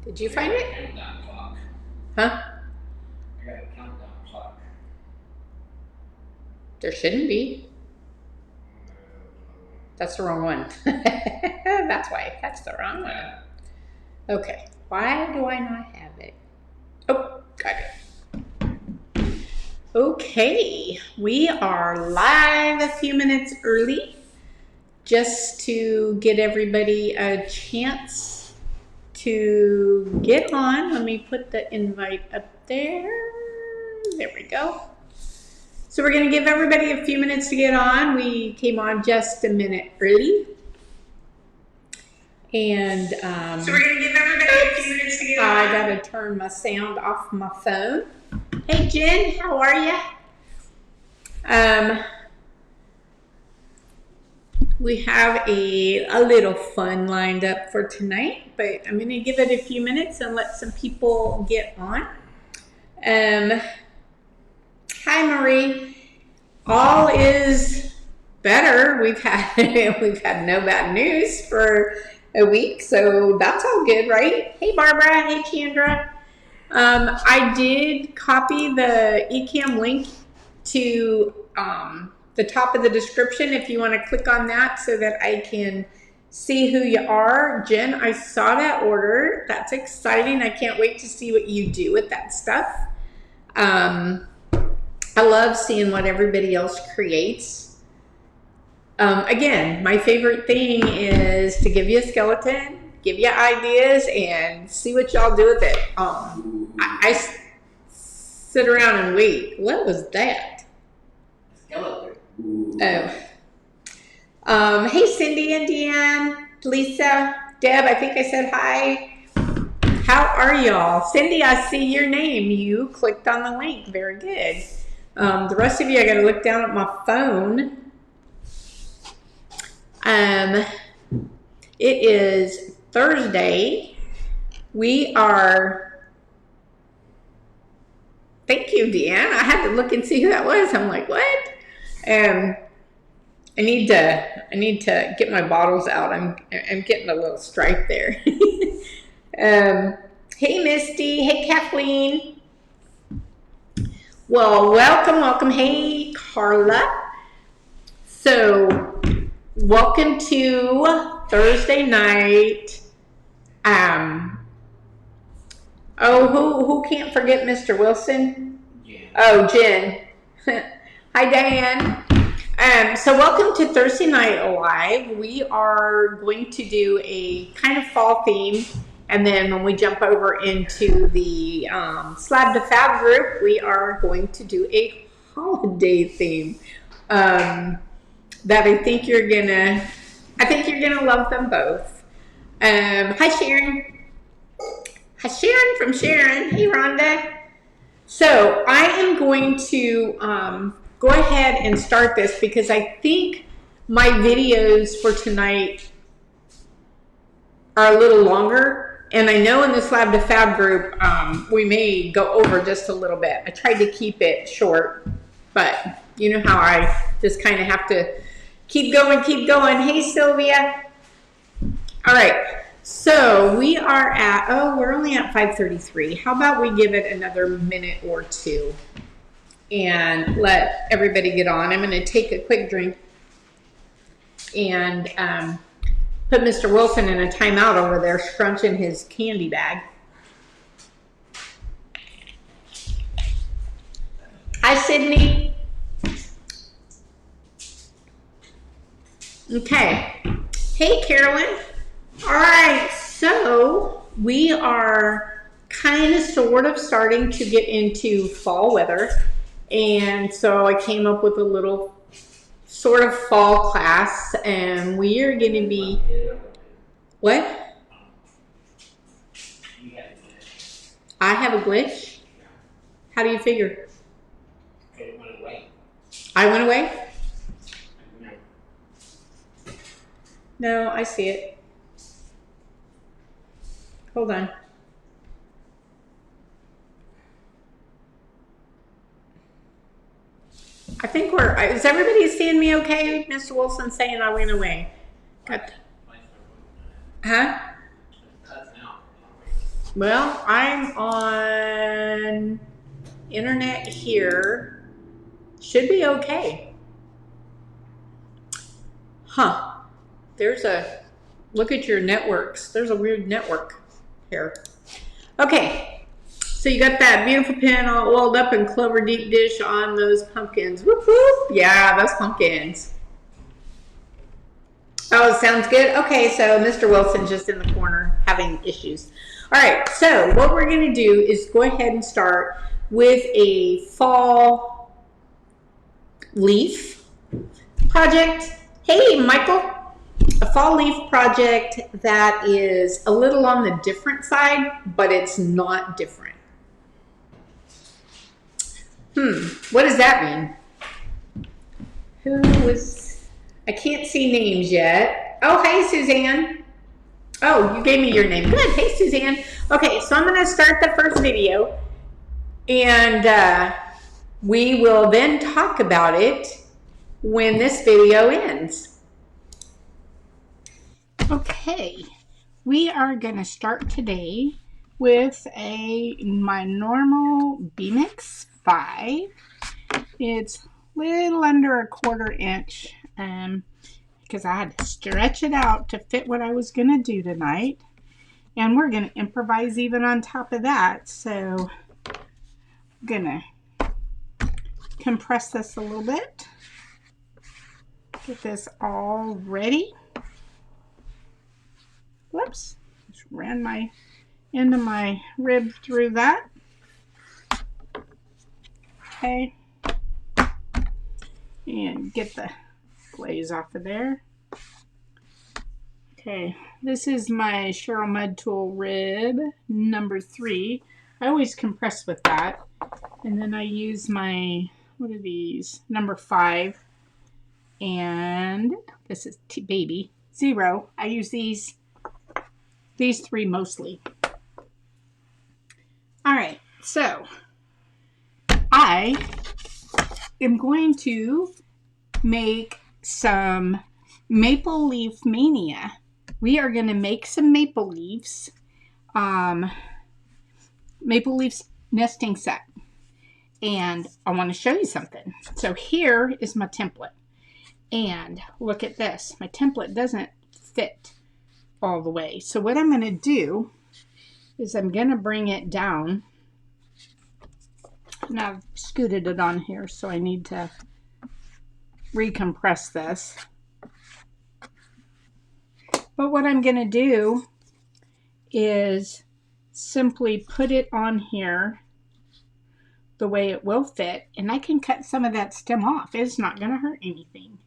Did you find it? Countdown clock. Huh? I got a countdown clock. There shouldn't be. That's the wrong one. That's why. That's the wrong one. Okay. Why do I not have it? Oh, got it. Okay. We are live a few minutes early just to get everybody a chance to get on. Let me put the invite up there. There we go. So we're going to give everybody a few minutes to get on. We came on just a minute early. And so we're going to give everybody a few minutes to get on. I got to turn my sound off my phone. Hey, Jen, how are you? We have a little fun lined up for tonight, but I'm going to give it a few minutes and let some people get on. Hi, Marie. All is better. We've had no bad news for a week, so that's all good, right? Hey, Barbara. Hey, Chandra. I did copy the eCam link to the top of the description if you want to click on that so that I can see who you are. Jen, I saw that order. That's exciting. I can't wait to see what you do with that stuff. I love seeing what everybody else creates. Again, my favorite thing is to give you a skeleton, give you ideas, and see what y'all do with it. I sit around and wait. What was that? Skeleton. Oh. Hey, Cindy and Deanne, Lisa, Deb, I think I said hi. How are y'all? Cindy, I see your name. You clicked on the link. Very good. The rest of you, I got to look down at my phone. It is Thursday. We are. Thank you, Deanne. I had to look and see who that was. I'm like, what? I need to get my bottles out. I'm getting a little stripe there. Hey, Misty. Hey, Kathleen. Well, welcome. Hey, Carla. So, welcome to Thursday night. Who can't forget Mr. Wilson? Yeah. Oh, Jen. Hi, Diane. So welcome to Thursday Night Live. We are going to do a kind of fall theme. And then when we jump over into the Slab to Fab group, we are going to do a holiday theme. That I think you're gonna love them both. Hi, Sharon. Hi, Sharon from Sharon. Hey, Rhonda. So I am going to go ahead and start this because I think my videos for tonight are a little longer. And I know in the Slab to Fab group, we may go over just a little bit. I tried to keep it short, but you know how I just kind of have to keep going. Hey, Sylvia. All right. So we are at, we're only at 5:33. How about we give it another minute or two and let everybody get on. I'm going to take a quick drink and put Mr. Wilson in a timeout over there, scrunching his candy bag. Hi, Sydney. Okay. Hey, Carolyn. All right, so we are kind of sort of starting to get into fall weather. And so I came up with a little sort of fall class, and we are going to be, what? I have a glitch? How do you figure? It went away. I went away? No. No, I see it. Hold on. I think is everybody seeing me okay? Mr. Wilson saying I went away. Got, huh? Well, I'm on internet here. Should be okay. Huh. There's a look at your networks. There's a weird network here. Okay. So you got that beautiful pan all oiled up in clover deep dish on those pumpkins. Whoop whoop. Yeah, those pumpkins. Oh, sounds good. Okay, so Mr. Wilson's just in the corner having issues. All right, so what we're going to do is go ahead and start with a fall leaf project. Hey, Michael. A fall leaf project that is a little on the different side, but it's not different. What does that mean? Who was, I can't see names yet. Oh, hey, Suzanne. Oh, you gave me your name. Good. Hey, Suzanne. Okay, so I'm going to start the first video, and we will then talk about it when this video ends. Okay, we are going to start today with my normal B-Mix 5. It's a little under a 1/4 inch because I had to stretch it out to fit what I was going to do tonight. And we're going to improvise even on top of that. So I'm going to compress this a little bit. Get this all ready. Whoops, just ran my end of my rib through that. Okay. And get the glaze off of there. Okay, this is my Sharon Mud Tool rib number 3. I always compress with that. And then I use my, what are these? Number 5. And this is baby 0. I use these 3 mostly. All right, so I am going to make some maple leaf mania. We are going to make some maple leaves nesting set. And I want to show you something. So here is my template. And look at this. My template doesn't fit all the way. So what I'm going to do is I'm going to bring it down. And I've scooted it on here, so I need to recompress this. But what I'm going to do is simply put it on here the way it will fit, and I can cut some of that stem off. It's not going to hurt anything.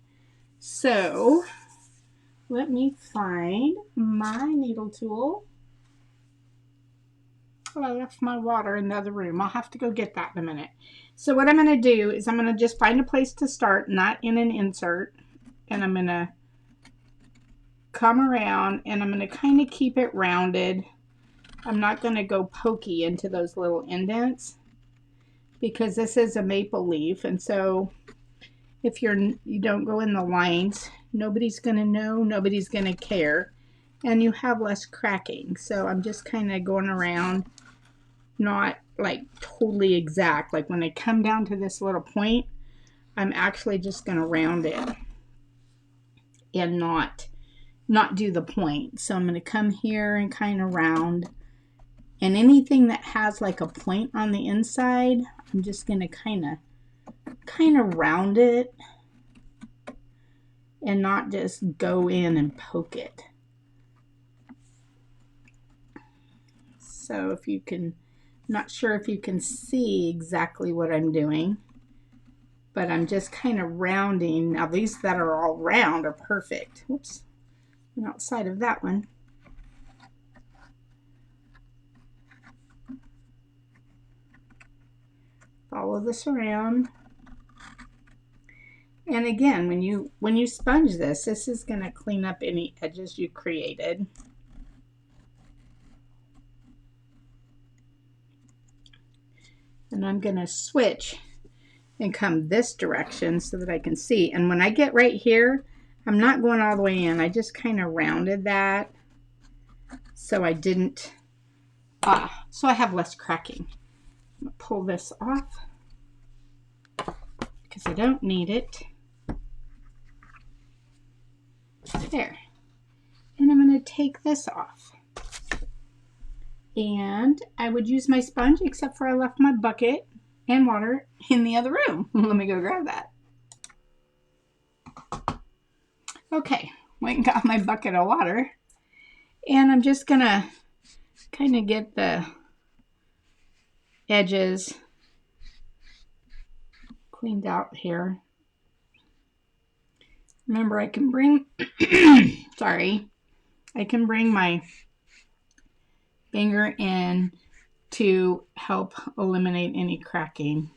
So let me find my needle tool. Oh, I left my water in the other room. I'll have to go get that in a minute. So what I'm going to do is I'm going to just find a place to start, not in an insert, and I'm going to come around and I'm going to kind of keep it rounded. I'm not going to go pokey into those little indents because this is a maple leaf, and so if you don't go in the lines, nobody's going to know, nobody's going to care, and you have less cracking. So I'm just kind of going around, not like totally exact. Like when I come down to this little point, I'm actually just going to round it and not do the point. So I'm going to come here and kind of round, and anything that has like a point on the inside, I'm just going to kind of round it and not just go in and poke it. So if you can, not sure if you can see exactly what I'm doing, but I'm just kind of rounding. Now these that are all round are perfect. Whoops, I'm outside of that one. Follow this around. And again, when you sponge this is going to clean up any edges you created. And I'm going to switch and come this direction so that I can see. And when I get right here, I'm not going all the way in. I just kind of rounded that so I didn't So I have less cracking. I'm going to pull this off because I don't need it. There. And I'm going to take this off. And I would use my sponge, except for I left my bucket and water in the other room. Let me go grab that. Okay, went and got my bucket of water. And I'm just going to kind of get the edges cleaned out here. Remember, I can bring, sorry, I can bring my finger in to help eliminate any cracking.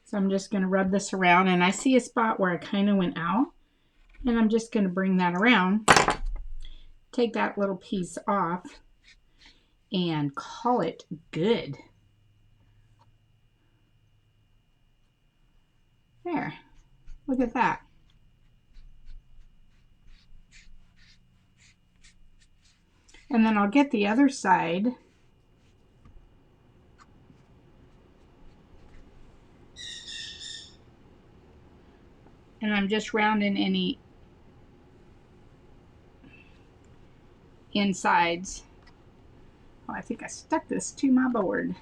So I'm just going to rub this around, and I see a spot where I kind of went out, and I'm just going to bring that around, take that little piece off, and call it good. There, look at that. And then I'll get the other side. And I'm just rounding any insides. Oh, I think I stuck this to my board.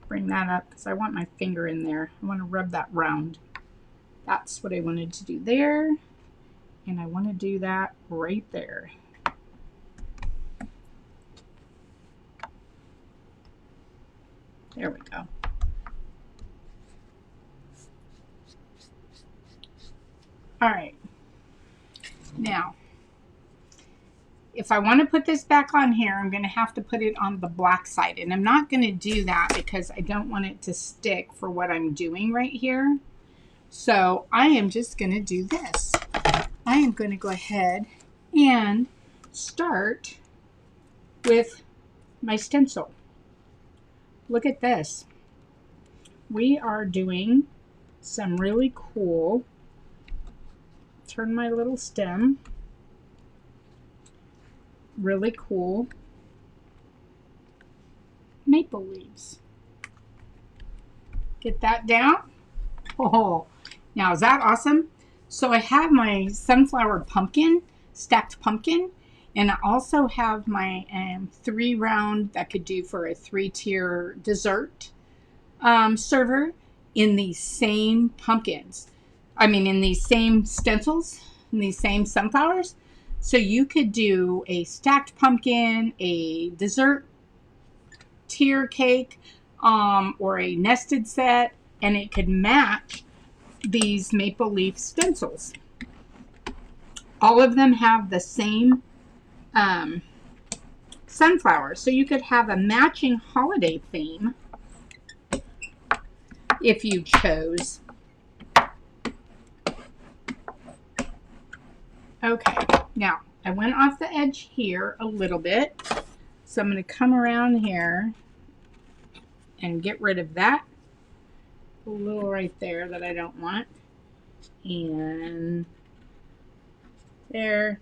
Bring that up because I want my finger in there. I want to rub that round. That's what I wanted to do there. And I want to do that right there. There we go. All right. Now, if I want to put this back on here, I'm going to have to put it on the black side. And I'm not going to do that because I don't want it to stick for what I'm doing right here. So I am just going to do this. I am going to go ahead and start with my stencil. Look at this. We are doing some really cool, turn my little stem, really cool maple leaves. Get that down. Oh, now is that awesome? So I have my sunflower pumpkin, stacked pumpkin, and I also have my 3 round that could do for a 3-tier dessert server in these same pumpkins. I mean, in these same stencils, in these same sunflowers. So you could do a stacked pumpkin, a dessert tier cake, or a nested set, and it could match these maple leaf stencils. All of them have the same sunflowers, so you could have a matching holiday theme if you chose. Okay, now I went off the edge here a little bit, so I'm going to come around here and get rid of that little right there that I don't want, and there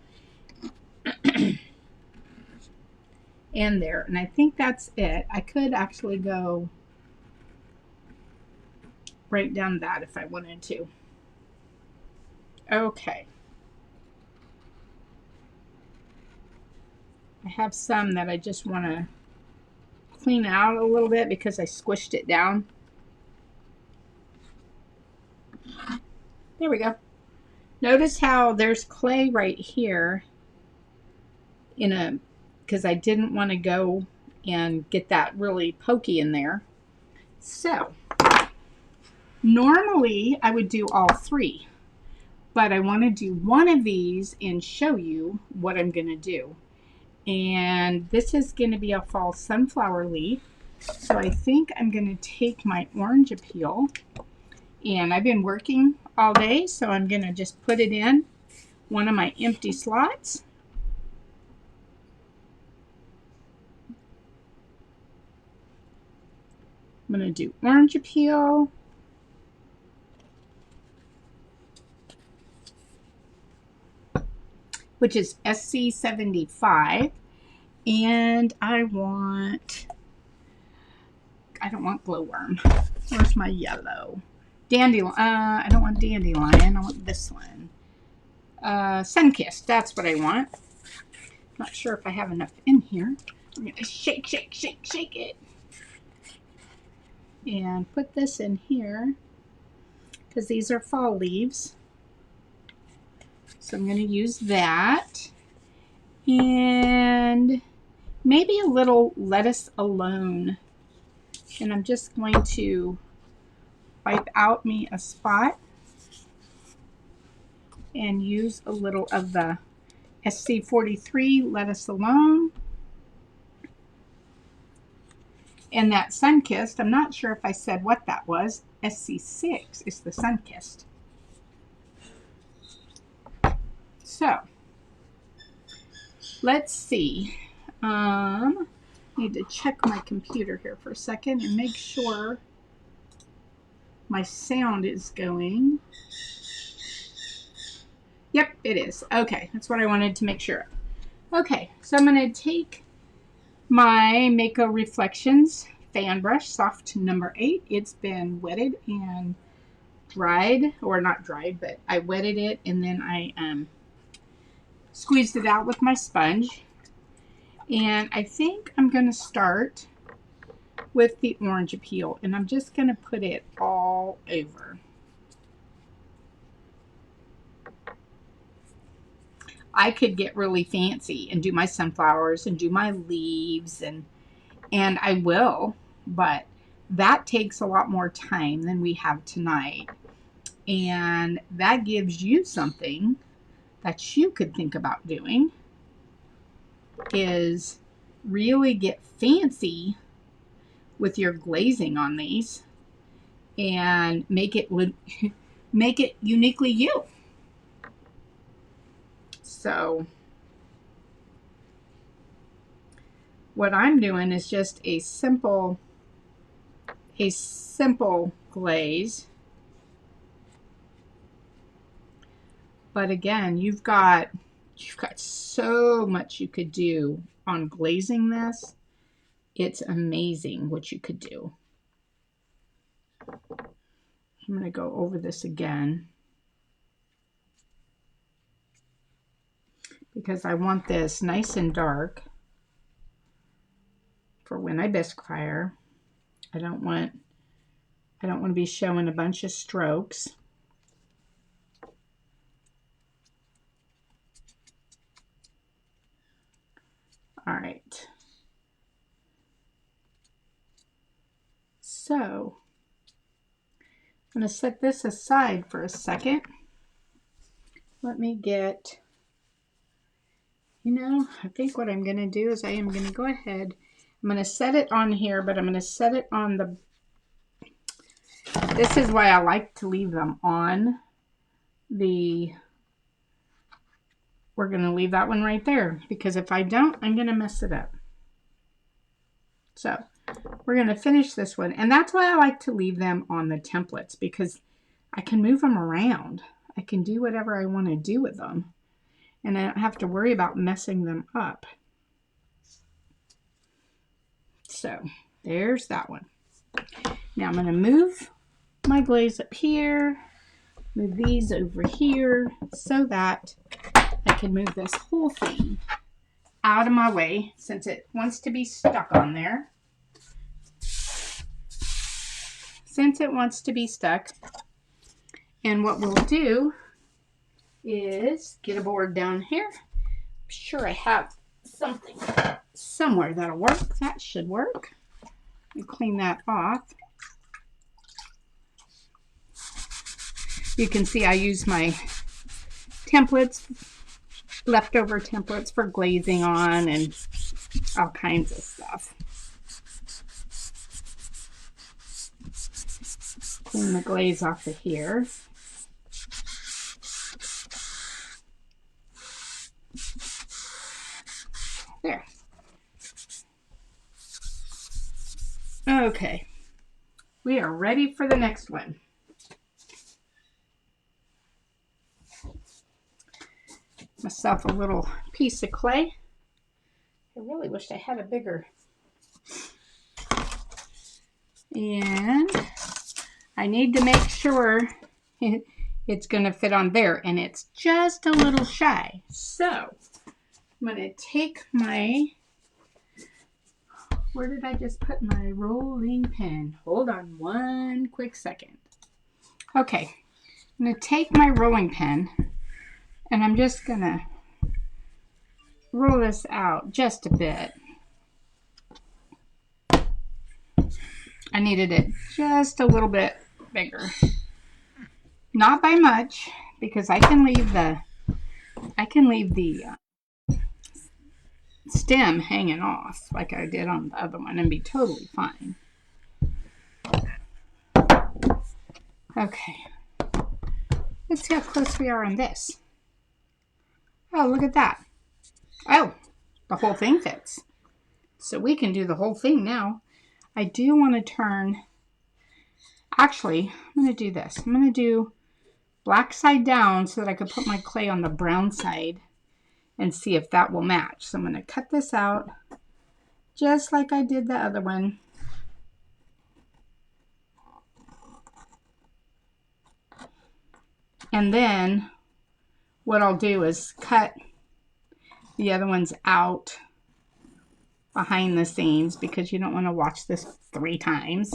and there, and I think that's it. I could actually go right down that if I wanted to. Okay. I have some that I just want to clean out a little bit because I squished it down. There we go. Notice how there's clay right here because I didn't want to go and get that really pokey in there. So normally I would do all 3, but I want to do one of these and show you what I'm going to do. And this is going to be a fall sunflower leaf. So I think I'm going to take my orange peel, and I've been working all day, so I'm going to just put it in one of my empty slots. I'm going to do orange peel. which is SC75. And I don't want glowworm. Where's my yellow? Dandelion. I don't want dandelion. I want this one. Sunkissed. That's what I want. Not sure if I have enough in here. I'm going to shake, shake, shake, shake it. And put this in here because these are fall leaves. So I'm going to use that. And maybe a little lettuce alone. And I'm just going to wipe out me a spot and use a little of the SC43 lettuce alone. And that Sunkissed, I'm not sure if I said what that was. SC6 is the Sunkissed. So, let's see. Need to check my computer here for a second and make sure my sound is going. Yep, it is. Okay, that's what I wanted to make sure of. Okay, so I'm going to take my Mako Reflections fan brush, soft number 8. It's been wetted and dried, or not dried, but I wetted it and then I squeezed it out with my sponge. And I think I'm going to start with the orange appeal, and I'm just going to put it all over. I could get really fancy and do my sunflowers and do my leaves, and I will, but that takes a lot more time than we have tonight. And that gives you something that you could think about doing, is really get fancy with your glazing on these and make it uniquely you. So what I'm doing is just a simple glaze. But again, you've got so much you could do on glazing this. It's amazing what you could do. I'm going to go over this again because I want this nice and dark for when I bisque fire. I don't want to be showing a bunch of strokes. All right. So I'm going to set this aside for a second. Let me get, I think what I'm going to do is I am going to go ahead. I'm going to set it on here, but I'm going to set it on the, this is why I like to leave them on the, we're going to leave that one right there, because if I don't, I'm going to mess it up. So we're going to finish this one. And that's why I like to leave them on the templates, because I can move them around. I can do whatever I want to do with them. And I don't have to worry about messing them up. So there's that one. Now I'm going to move my glaze up here, move these over here so that I can move this whole thing out of my way since it wants to be stuck on there. Since it wants to be stuck. And what we'll do is get a board down here. I'm sure I have something somewhere that'll work. That should work. And clean that off. You can see I use my templates, leftover templates for glazing on and all kinds of stuff. Clean the glaze off of here. There. Okay. We are ready for the next one. myself a little piece of clay. I really wish I had a bigger. And I need to make sure it's going to fit on there, and it's just a little shy. So I'm going to take my, where did I just put my rolling pin? Hold on one quick second. Okay, I'm going to take my rolling pin, and I'm just going to roll this out just a bit. I needed it just a little bit bigger. Not by much, because I can leave the stem hanging off like I did on the other one and be totally fine. Okay. Let's see how close we are on this. Oh, look at that. Oh, the whole thing fits. So we can do the whole thing now. I do want to turn, actually, I'm going to do this. I'm going to do black side down so that I could put my clay on the brown side and see if that will match. So I'm going to cut this out just like I did the other one. And then what I'll do is cut the other ones out behind the scenes because you don't want to watch this 3 times.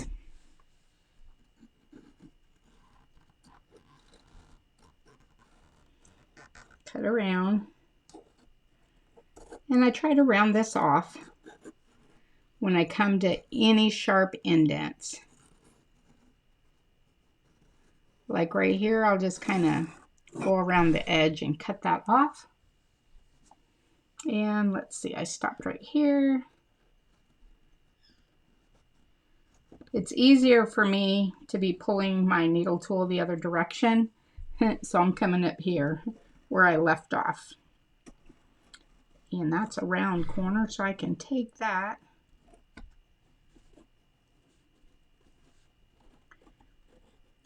Cut around. And I try to round this off when I come to any sharp indents. Like right here, I'll just kind of go around the edge and cut that off. And let's see, I stopped right here. It's easier for me to be pulling my needle tool the other direction. So I'm coming up here where I left off. And that's a round corner, so I can take that.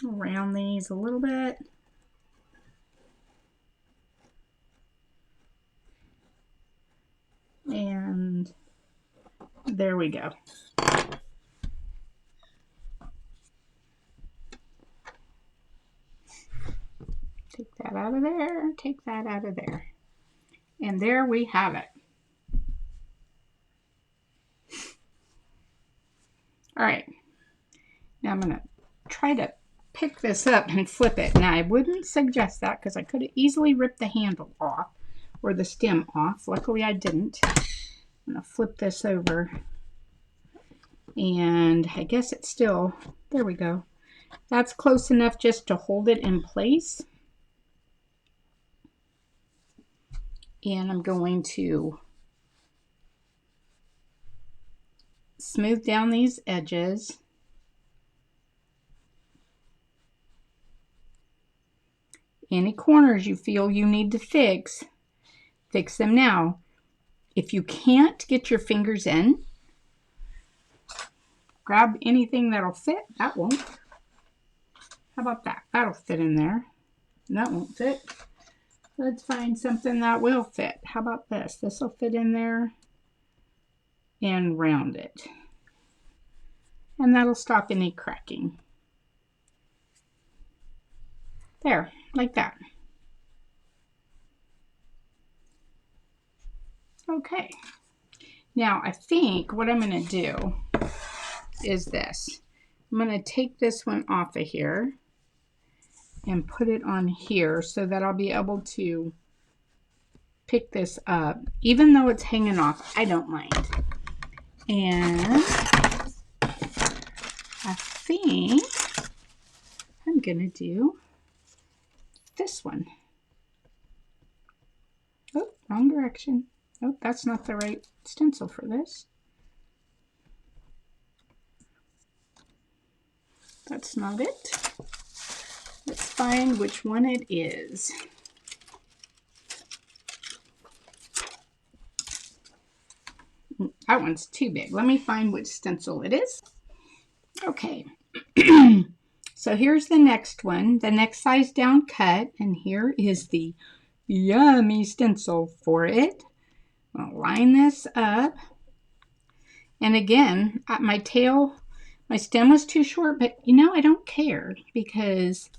Around these a little bit. And there we go. Take that out of there, take that out of there. And there we have it. All right. Now I'm going to try to pick this up and flip it. Now I wouldn't suggest that because I could have easily ripped the handle off or the stem off. Luckily I didn't. I'm going to flip this over. And I guess it's still, there we go. That's close enough just to hold it in place. And I'm going to smooth down these edges. Any corners you feel you need to fix them now. If you can't get your fingers in, grab anything that'll fit. That won't. How about that? That'll fit in there. That won't fit. Let's find something that will fit. How about this? This will fit in there and round it. And that'll stop any cracking. There, like that. Okay. Now I think what I'm going to do is this. I'm going to take this one off of here and put it on here so that I'll be able to pick this up. Even though it's hanging off, I don't mind. And I think I'm going to do this one. Oh, wrong direction. Oh, that's not the right stencil for this. That's not it. Let's find which one it is. That one's too big. Let me find which stencil it is. Okay. So here's the next one, the next size down cut, and here is the yummy stencil for it. I'll line this up. And again, my stem was too short, but you know, I don't care because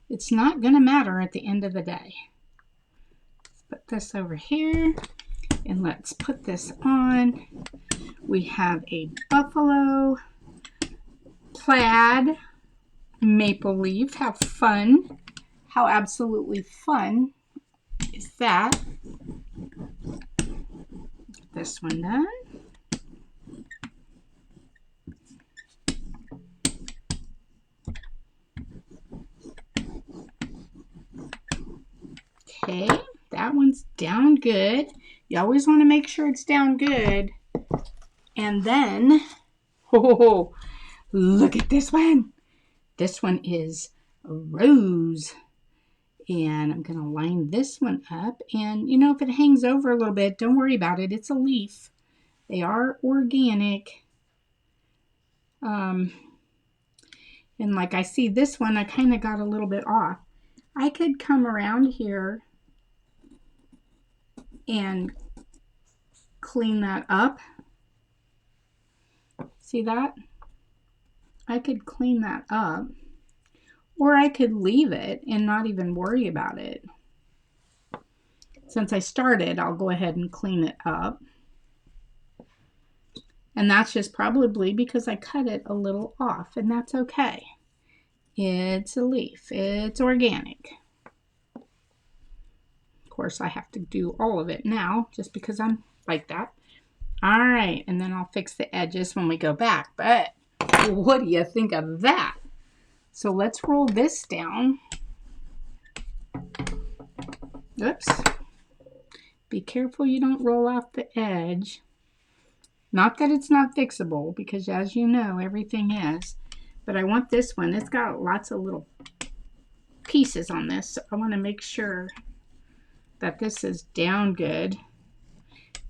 it's not going to matter at the end of the day. Let's put this over here and let's put this on. We have a buffalo plaid maple leaf. How fun. How absolutely fun is that? Get this one done. Okay, that one's down good. You always want to make sure it's down good. And then, oh, look at this one. This one is a rose. And I'm going to line this one up. And, you know, if it hangs over a little bit, don't worry about it. It's a leaf. They are organic. And like I see this one, I kind of got a little bit off. I could come around here and clean that up. See that? I could clean that up. Or I could leave it and not even worry about it. Since I started, I'll go ahead and clean it up. And that's just probably because I cut it a little off, and that's okay. It's a leaf. It's organic. Of course, I have to do all of it now just because I'm like that. All right, and then I'll fix the edges when we go back. But what do you think of that? So let's roll this down. Oops. Be careful you don't roll off the edge. Not that it's not fixable, because as you know, everything is. But I want this one. It's got lots of little pieces on this. So I want to make sure that this is down good.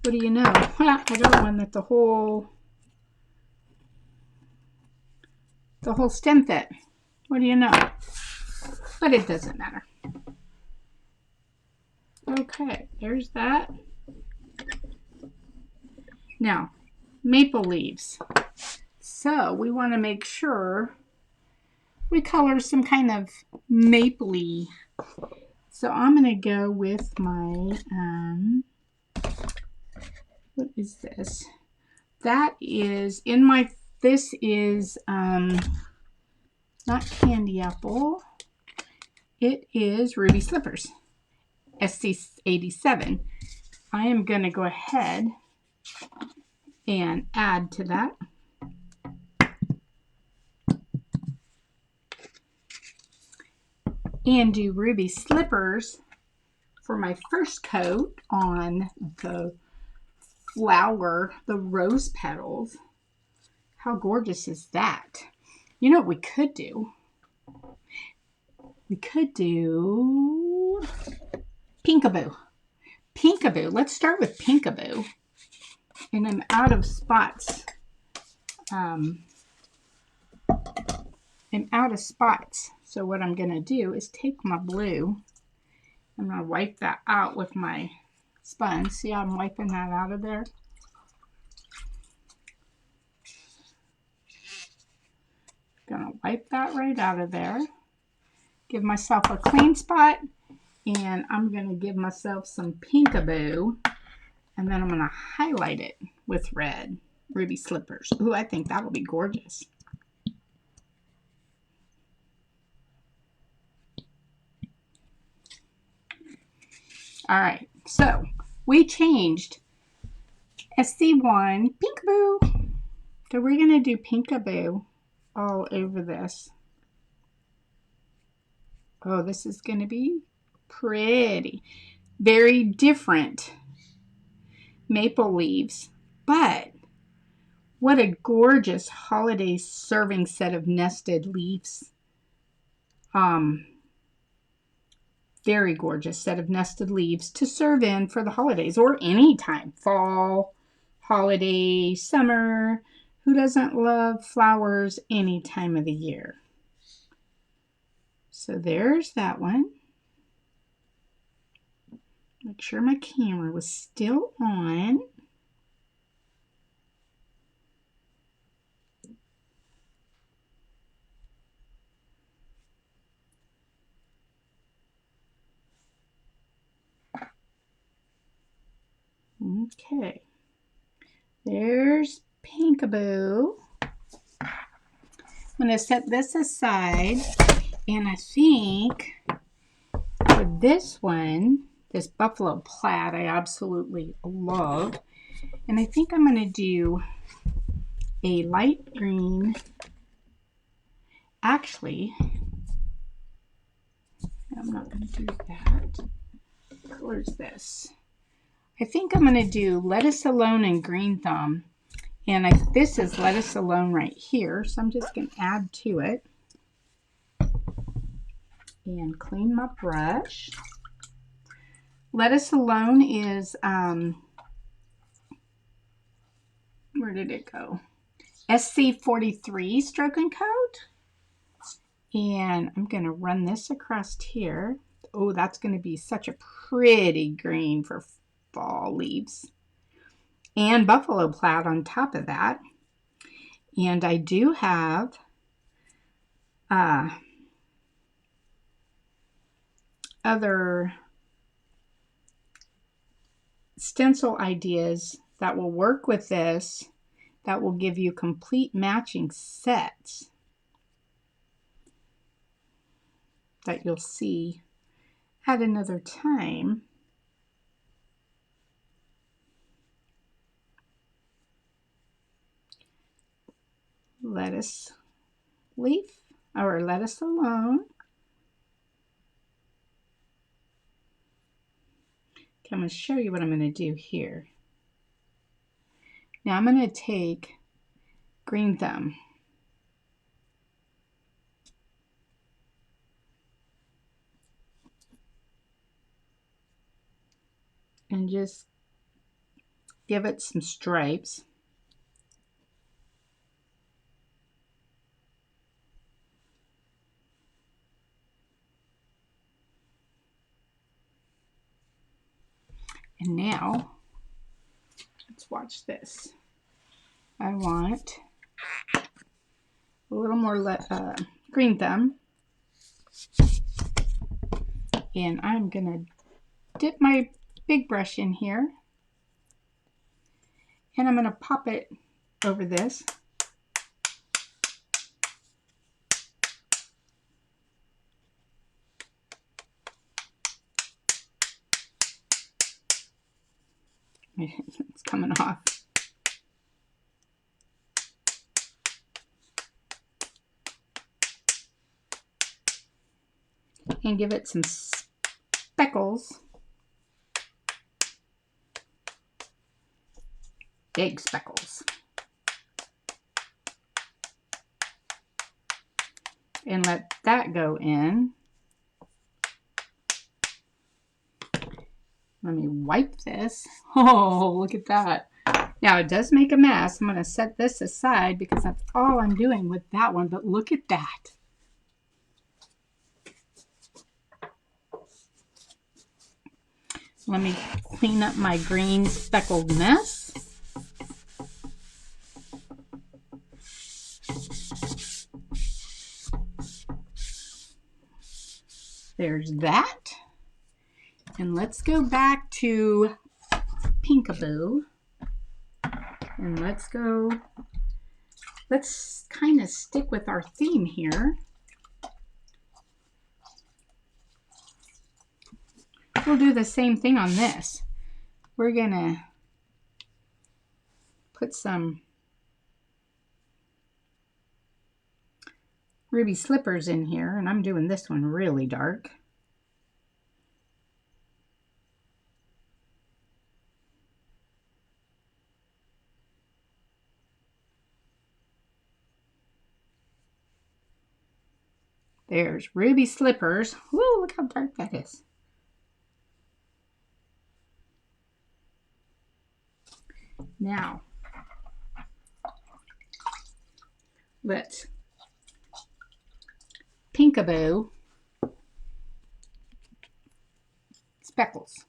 What do you know? I got one that the whole stem fit. What do you know? But it doesn't matter. Okay, there's that. Now, maple leaves. So we want to make sure we color some kind of mapley. So I'm going to go with my, what is this? That is in my, this is, not candy apple. It is Ruby Slippers, SC87. I am going to go ahead and add to that. And do Ruby Slippers for my first coat on the flower, the rose petals. How gorgeous is that? You know what we could do? We could do Pinkaboo. Pinkaboo. Let's start with Pinkaboo. And I'm out of spots. I'm out of spots. So what I'm going to do is take my blue. I'm going to wipe that out with my sponge. See how I'm wiping that out of there? Gonna wipe that right out of there. Give myself a clean spot, and I'm gonna give myself some Pinkaboo, and then I'm gonna highlight it with red Ruby Slippers. Ooh, I think that'll be gorgeous. All right, so we changed SC1 Pinkaboo. So we're gonna do Pinkaboo all over this. Oh, this is going to be pretty. Very different maple leaves, but what a gorgeous holiday serving set of nested leaves. Very gorgeous set of nested leaves to serve in for the holidays or any time. Fall, holiday, summer. Who doesn't love flowers any time of the year? So there's that one. Make sure my camera was still on. Okay, there's Pinkaboo. I'm going to set this aside, and I think for this one, this buffalo plaid, I absolutely love, and I think I'm going to do a light green. Actually, I'm not going to do that. What color is this? I think I'm going to do Lettuce Alone and Green Thumb. And this is Lettuce Alone right here. So I'm just going to add to it. And clean my brush. Lettuce Alone is, where did it go? SC43 Stroke and Coat. And I'm going to run this across here. Oh, that's going to be such a pretty green for fall leaves. And buffalo plaid on top of that. And I do have other stencil ideas that will work with this, that will give you complete matching sets that you'll see at another time. Lettuce leaf or Lettuce Alone. Okay, I'm going to show you what I'm going to do here. Now I'm going to take Green Thumb. And just give it some stripes. And now, let's watch this. I want a little more Green Thumb. And I'm going to dip my big brush in here. And I'm going to pop it over this. It's coming off. And give it some speckles. Big speckles. And let that go in. Let me wipe this. Oh, look at that. Now it does make a mess. I'm going to set this aside because that's all I'm doing with that one. But look at that. Let me clean up my green speckled mess. There's that. And let's go back to Pinkaboo. And let's kind of stick with our theme here. We'll do the same thing on this. We're gonna put some ruby slippers in here, and I'm doing this one really dark. There's ruby slippers. Woo, look how dark that is. Now, let's Pinkaboo speckles.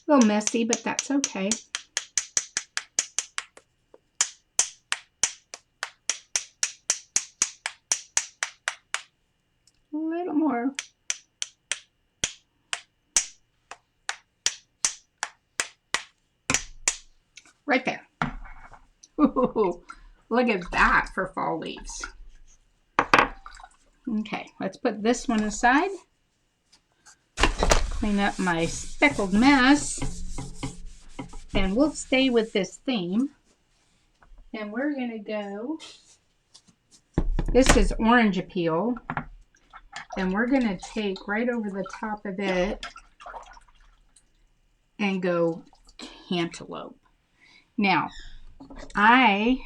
A little messy, but that's okay. A little more. Right there. Ooh, look at that for fall leaves. Okay, let's put this one aside. Clean up my speckled mess. And we'll stay with this theme. And we're going to go, this is orange appeal. And we're going to take right over the top of it and go cantaloupe. Now, I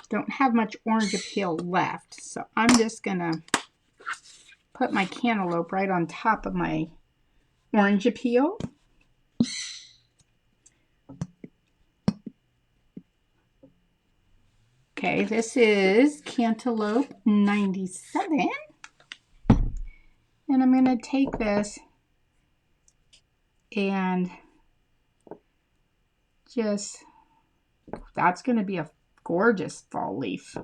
don't have much orange appeal left, so I'm just going to put my cantaloupe right on top of my orange appeal. Okay, this is Cantaloupe 97. And I'm going to take this and just, that's going to be a gorgeous fall leaf.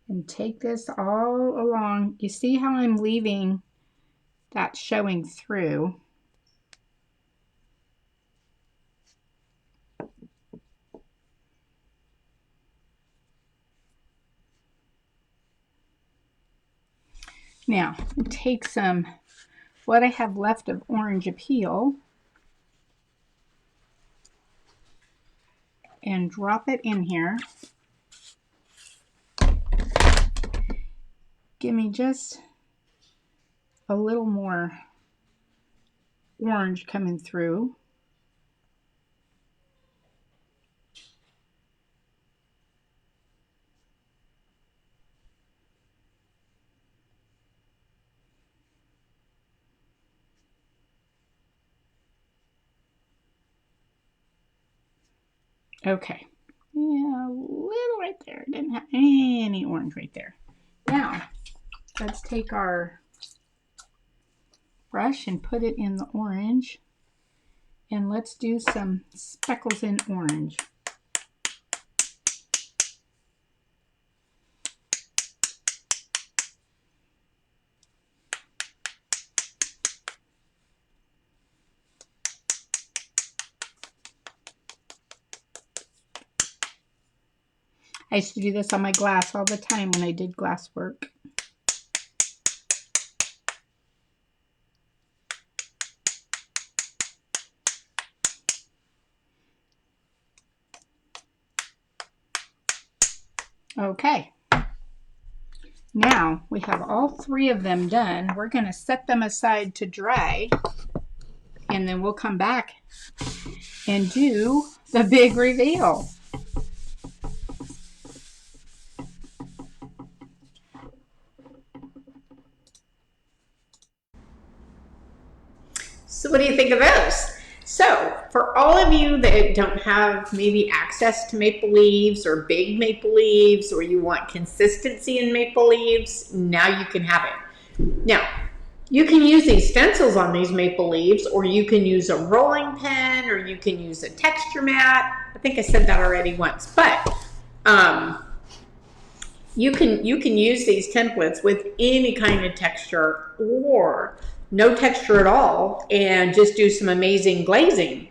And take this all along. You see how I'm leaving that showing through. Now, take some, what I have left of orange appeal, and drop it in here. Give me just a little more orange coming through. Okay. Yeah, a little right there. Didn't have any orange right there. Now, let's take our brush and put it in the orange. And let's do some speckles in orange. I used to do this on my glass all the time when I did glass work. Okay. Now we have all three of them done. We're going to set them aside to dry, and then we'll come back and do the big reveal. So what do you think of those? So for all of you that don't have maybe access to maple leaves or big maple leaves, or you want consistency in maple leaves, now you can have it. Now, you can use these stencils on these maple leaves, or you can use a rolling pen, or you can use a texture mat. I think I said that already once, but you can use these templates with any kind of texture or no texture at all, and just do some amazing glazing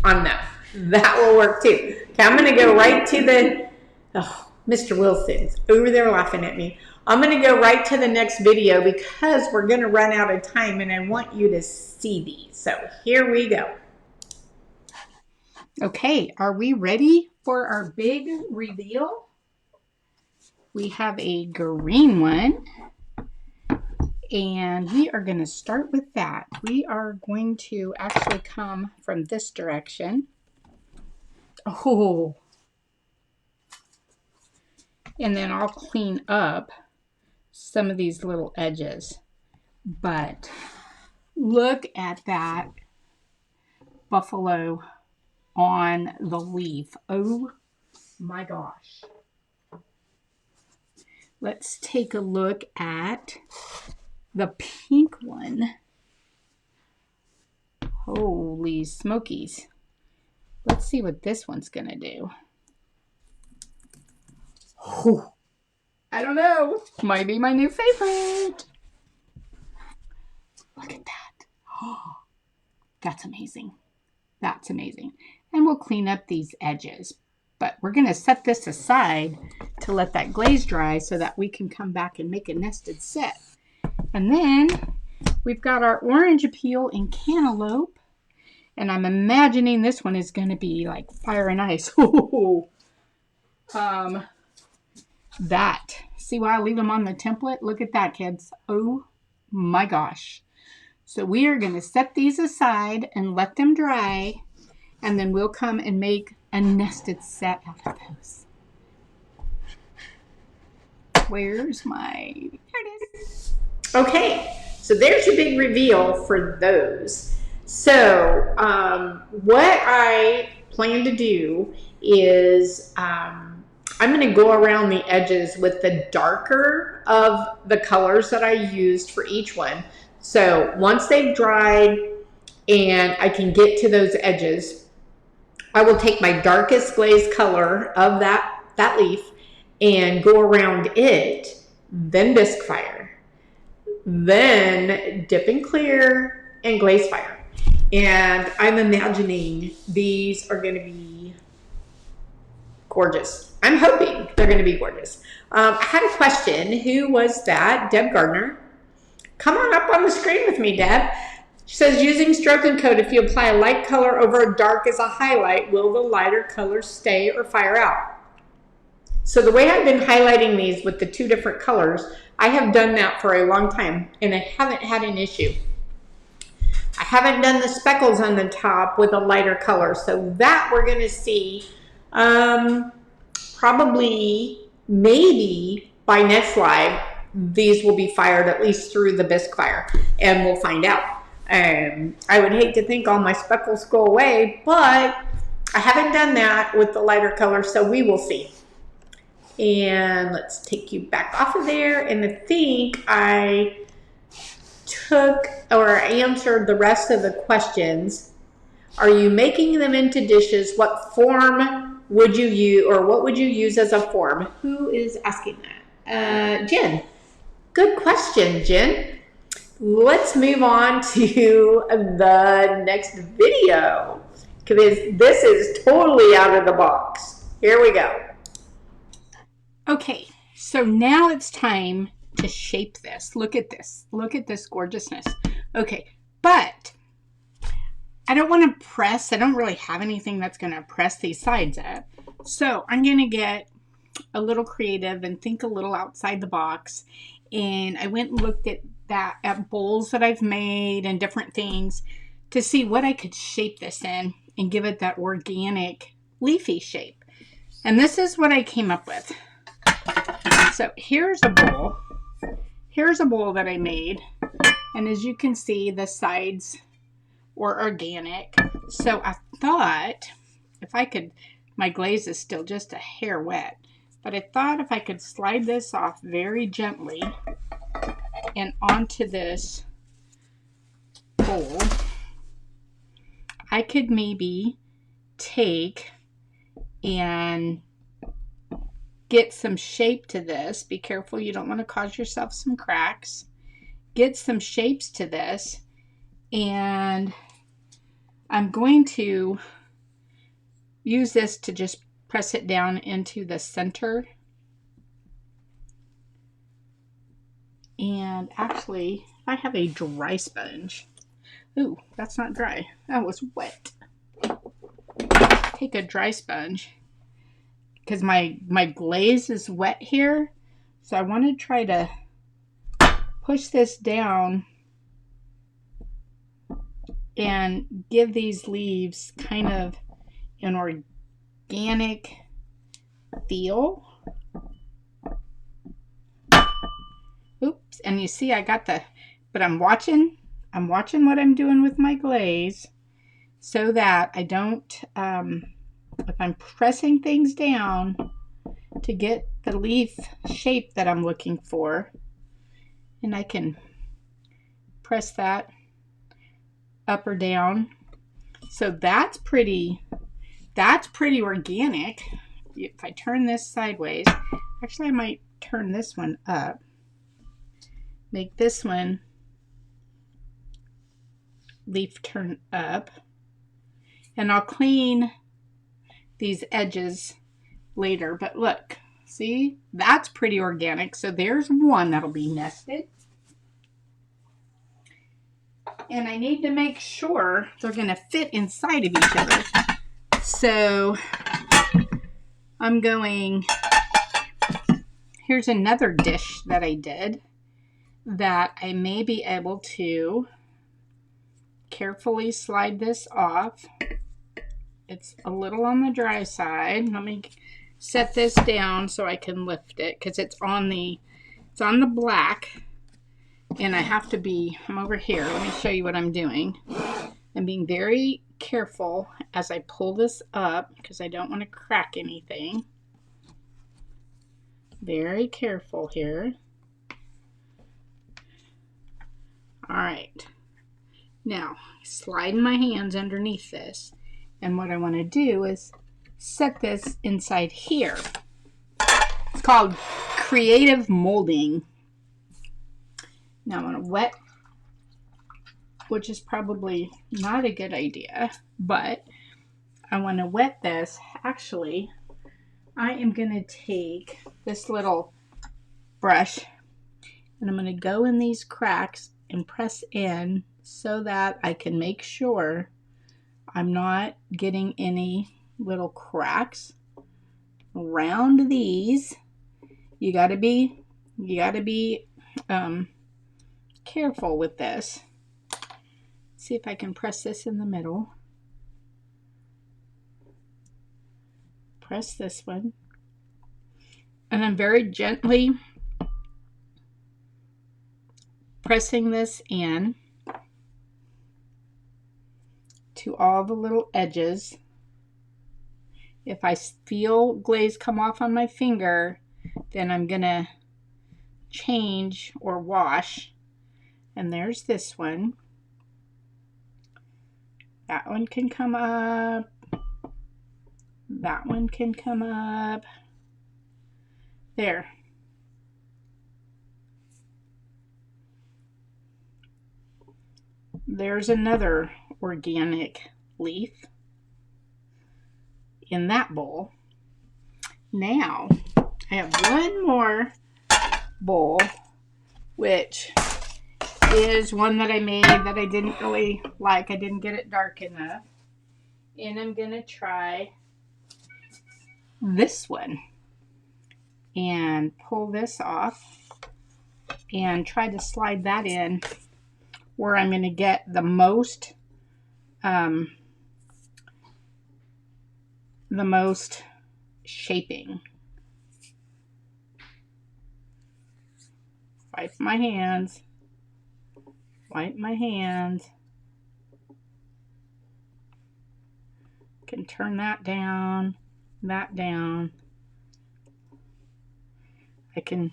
on them. That will work too. Okay, I'm going to go right to the, oh, Mr. Wilson's over there laughing at me. I'm going to go right to the next video because we're going to run out of time and I want you to see these. So here we go. Okay, are we ready for our big reveal? We have a green one. And we are going to start with that. We are going to actually come from this direction. Oh. And then I'll clean up some of these little edges. But look at that buffalo on the leaf. Oh my gosh. Let's take a look at the pink one. Holy smokies. Let's see what this one's gonna do. Oh, I don't know. Might be my new favorite. Look at that. Oh, that's amazing. That's amazing. And we'll clean up these edges. But we're going to set this aside to let that glaze dry so that we can come back and make a nested set. And then we've got our orange peel in cantaloupe. And I'm imagining this one is going to be like fire and ice. That. See why I leave them on the template? Look at that, kids. Oh my gosh. So we are going to set these aside and let them dry. And then we'll come and make a nested set out of those. Where's my... There it is. Okay. So there's your big reveal for those. So what I plan to do is I'm going to go around the edges with the darker of the colors that I used for each one. So once they've dried and I can get to those edges, I will take my darkest glaze color of that leaf and go around it, then bisque fire, then dip and clear and glaze fire. And I'm imagining these are going to be gorgeous. I'm hoping they're going to be gorgeous. I had a question. Who was that? Deb Gardner. Come on up on the screen with me, Deb. She says, using stroke and coat, if you apply a light color over a dark as a highlight, will the lighter color stay or fire out? So the way I've been highlighting these with the two different colors, I have done that for a long time, and I haven't had an issue. I haven't done the speckles on the top with a lighter color, so that we're going to see probably, maybe by next live, these will be fired at least through the bisque fire, and we'll find out. I would hate to think all my speckles go away, but I haven't done that with the lighter color, so we will see. And let's take you back off of there, and I think I took or answered the rest of the questions. Are you making them into dishes? What form would you use, or what would you use as a form? Who is asking that? Jen. Good question, Jen. Let's move on to the next video, because this is totally out of the box. Here we go. Okay, so now it's time to shape this. Look at this. Look at this gorgeousness. Okay, but I don't want to press. I don't really have anything that's going to press these sides up. So I'm going to get a little creative and think a little outside the box. And I went and looked at bowls that I've made and different things to see what I could shape this in and give it that organic leafy shape. And this is what I came up with. So here's a bowl. Here's a bowl that I made. And as you can see, the sides were organic. So I thought if I could, my glaze is still just a hair wet, but I thought if I could slide this off very gently and onto this bowl, I could maybe take and get some shape to this. Be careful, you don't want to cause yourself some cracks. Get some shapes to this, and I'm going to use this to just press it down into the center. And actually, I have a dry sponge. Ooh, that's not dry. That was wet. Take a dry sponge, because my glaze is wet here. So I want to try to push this down and give these leaves kind of an organic feel. and you see I got but I'm watching what I'm doing with my glaze so that I don't, if I'm pressing things down to get the leaf shape that I'm looking for, and I can press that up or down. So that's pretty organic. If I turn this sideways, actually I might turn this one up, make this one leaf turn up, and I'll clean these edges later. But look, see, that's pretty organic. So there's one that'll be nested. And I need to make sure they're going to fit inside of each other. So I'm going, here's another dish that I did that I may be able to carefully slide this off. It's a little on the dry side. Let me set this down so I can lift it because it's on the black, and I have to be, I'm over here. Let me show you what I'm doing. I'm being very careful as I pull this up because I don't want to crack anything. Very careful here. All right. Now, sliding my hands underneath this. And what I want to do is set this inside here. It's called creative molding. Now I'm going to wet, which is probably not a good idea, but I want to wet this. Actually, I am going to take this little brush and I'm going to go in these cracks and press in so that I can make sure I'm not getting any little cracks around these. You gotta be careful with this. See if I can press this in the middle. Press this one. And I'm very gently pressing this in to all the little edges. If I feel glaze come off on my finger, then I'm gonna change or wash. And there's this one. That one can come up. That one can come up. There. There's another organic leaf in that bowl. Now I have one more bowl, which is one that I made that I didn't really like. I didn't get it dark enough. And I'm going to try this one and pull this off and try to slide that in where I'm going to get the most shaping. Wipe my hands. Can turn that down, I can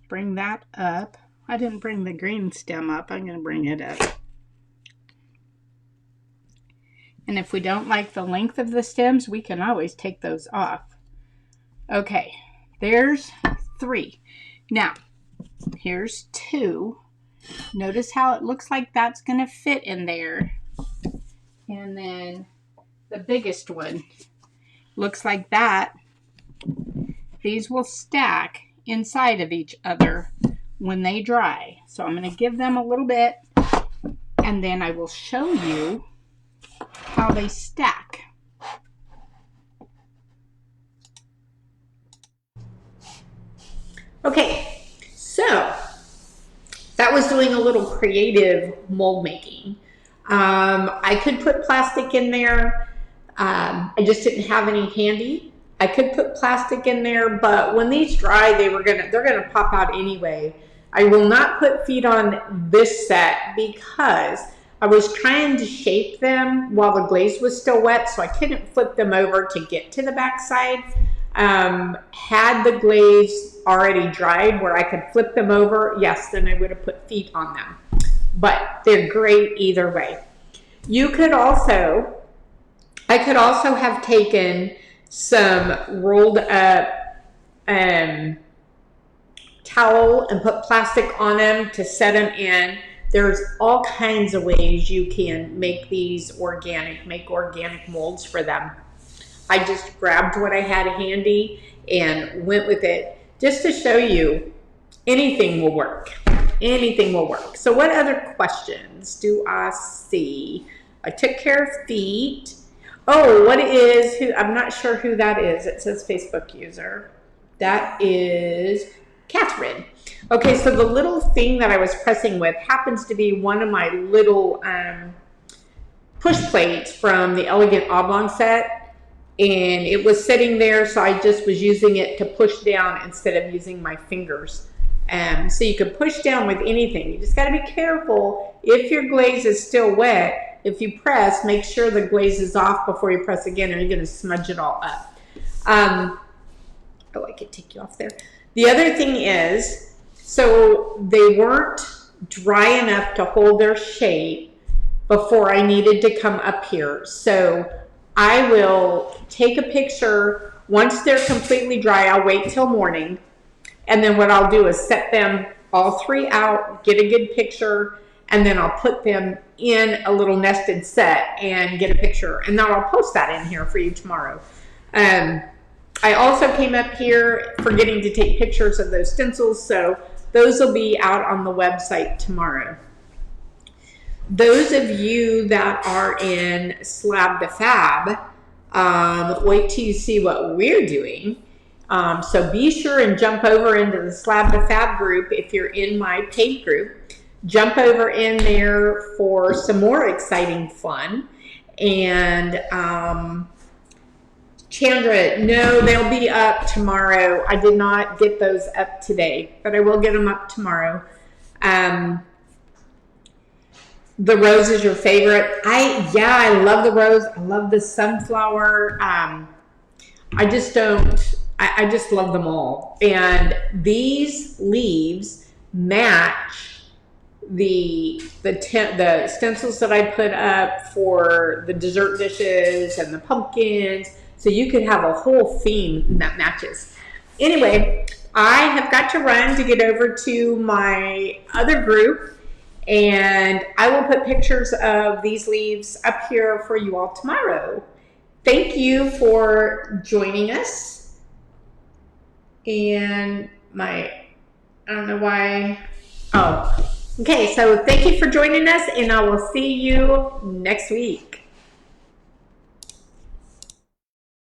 bring that up. I didn't bring the green stem up. I'm going to bring it up. And if we don't like the length of the stems, we can always take those off. Okay, there's 3. Now, here's 2. Notice how it looks like that's going to fit in there. And then the biggest one looks like that. These will stack inside of each other when they dry. So I'm going to give them a little bit and then I will show you how they stack. Okay, so that was doing a little creative mold making. I could put plastic in there. I just didn't have any handy. I could put plastic in there, but when these dry, they're gonna pop out anyway. I will not put feet on this set because I was trying to shape them while the glaze was still wet, so I couldn't flip them over to get to the back side. Had the glaze already dried where I could flip them over, yes, then I would have put feet on them. But they're great either way. You could also, I could also have taken some rolled up towel and put plastic on them to set them in. There's all kinds of ways you can make these organic, make organic molds for them. I just grabbed what I had handy and went with it just to show you anything will work. Anything will work. So what other questions do I see? I took care of feet. Oh, what is, who? I'm not sure who that is. It says Facebook user. That is Catherine. Okay, so the little thing that I was pressing with happens to be one of my little push plates from the Elegant Oblong set, and it was sitting there, so I just was using it to push down instead of using my fingers. So you can push down with anything. You just got to be careful. If your glaze is still wet, if you press, make sure the glaze is off before you press again, or you're going to smudge it all up. Oh, I could take you off there. The other thing is, so they weren't dry enough to hold their shape before I needed to come up here. So I will take a picture. Once they're completely dry, I'll wait till morning. And then what I'll do is set them all three out, get a good picture, and then I'll put them in a little nested set and get a picture. And then I'll post that in here for you tomorrow. I also came up here forgetting to take pictures of those stencils, so those will be out on the website tomorrow. Those of you that are in Slab to Fab, wait till you see what we're doing. So be sure and jump over into the Slab to Fab group if you're in my paid group. Jump over in there for some more exciting fun. And Chandra, no, they'll be up tomorrow. I did not get those up today, but I will get them up tomorrow. The rose is your favorite. I love the rose. I love the sunflower. I just love them all. And these leaves match the stencils that I put up for the dessert dishes and the pumpkins. So you could have a whole theme that matches. Anyway, I have got to run to get over to my other group, and I will put pictures of these leaves up here for you all tomorrow. Thank you for joining us. And I don't know why. Oh, okay. So thank you for joining us, and I will see you next week.